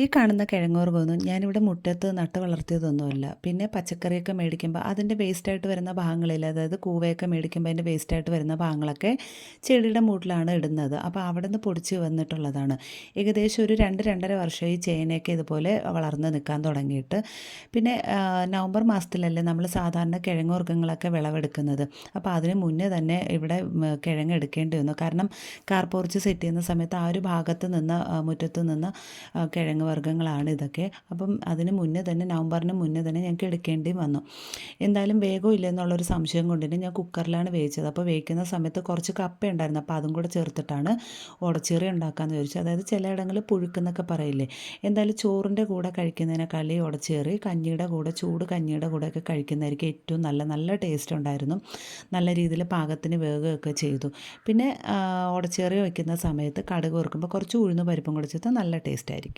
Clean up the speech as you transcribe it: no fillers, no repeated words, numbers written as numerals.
ഈ കാണുന്ന കിഴങ്ങുവർഗ്ഗമൊന്നും ഞാനിവിടെ മുറ്റത്ത് നട്ട് വളർത്തിയതൊന്നുമല്ല. പിന്നെ പച്ചക്കറിയൊക്കെ മേടിക്കുമ്പോൾ അതിൻ്റെ വേസ്റ്റായിട്ട് വരുന്ന ഭാഗങ്ങളില്ലേ, അതായത് കൂവയൊക്കെ മേടിക്കുമ്പോൾ അതിൻ്റെ വേസ്റ്റായിട്ട് വരുന്ന ഭാഗങ്ങളൊക്കെ ചെടിയുടെ മൂട്ടിലാണ് ഇടുന്നത്. അപ്പോൾ അവിടെ നിന്ന് പൊടിച്ച് വന്നിട്ടുള്ളതാണ്. ഏകദേശം ഒരു 2, 2.5 വർഷമായി ചേനയൊക്കെ ഇതുപോലെ വളർന്ന് നിൽക്കാൻ തുടങ്ങിയിട്ട്. പിന്നെ നവംബർ മാസത്തിലല്ലേ നമ്മൾ സാധാരണ കിഴങ്ങുവർഗ്ഗങ്ങളൊക്കെ വിളവെടുക്കുന്നത്. അപ്പോൾ അതിന് മുന്നേ തന്നെ ഇവിടെ കിഴങ്ങ് എടുക്കേണ്ടി വന്നു. കാരണം കാർ പോർച്ച് സെറ്റ് ചെയ്യുന്ന സമയത്ത് ആ ഒരു ഭാഗത്ത് നിന്ന് മുറ്റത്ത് നിന്ന് കിഴങ്ങ് വർഗ്ഗങ്ങളാണ് ഇതൊക്കെ. അപ്പം അതിന് മുന്നേ തന്നെ നവംബറിന് മുന്നേ തന്നെ ഞങ്ങൾക്ക് എടുക്കേണ്ടി വന്നു. എന്തായാലും വേഗമില്ല എന്നുള്ളൊരു സംശയം കൊണ്ടിട്ട് ഞാൻ കുക്കറിലാണ് വേവിച്ചത്. അപ്പോൾ വേവിക്കുന്ന സമയത്ത് കുറച്ച് കപ്പ ഉണ്ടായിരുന്നു. അപ്പോൾ അതും കൂടെ ചേർത്തിട്ടാണ് ഉടച്ചേറി ഉണ്ടാക്കാമെന്ന് വിചാരിച്ചു. അതായത് ചിലയിടങ്ങളിൽ പുഴുക്കെന്നൊക്കെ പറയില്ലേ. എന്തായാലും ചോറിൻ്റെ കൂടെ കഴിക്കുന്നതിനേക്കാളി ഉടച്ചേറി കഞ്ഞിയുടെ കൂടെ, ചൂട് കഞ്ഞിയുടെ കൂടെയൊക്കെ കഴിക്കുന്നതായിരിക്കും ഏറ്റവും നല്ല ടേസ്റ്റ് ഉണ്ടായിരുന്നു. നല്ല രീതിയിൽ പാകത്തിന് വേകുകയൊക്കെ ചെയ്തു. പിന്നെ ഉടച്ചേറി വയ്ക്കുന്ന സമയത്ത് കടുക് വറുക്കുമ്പോൾ കുറച്ച് ഉഴുന്ന് പരിപ്പും കൂടെ ചേർത്താൽ നല്ല ടേസ്റ്റ് ആയിരിക്കും.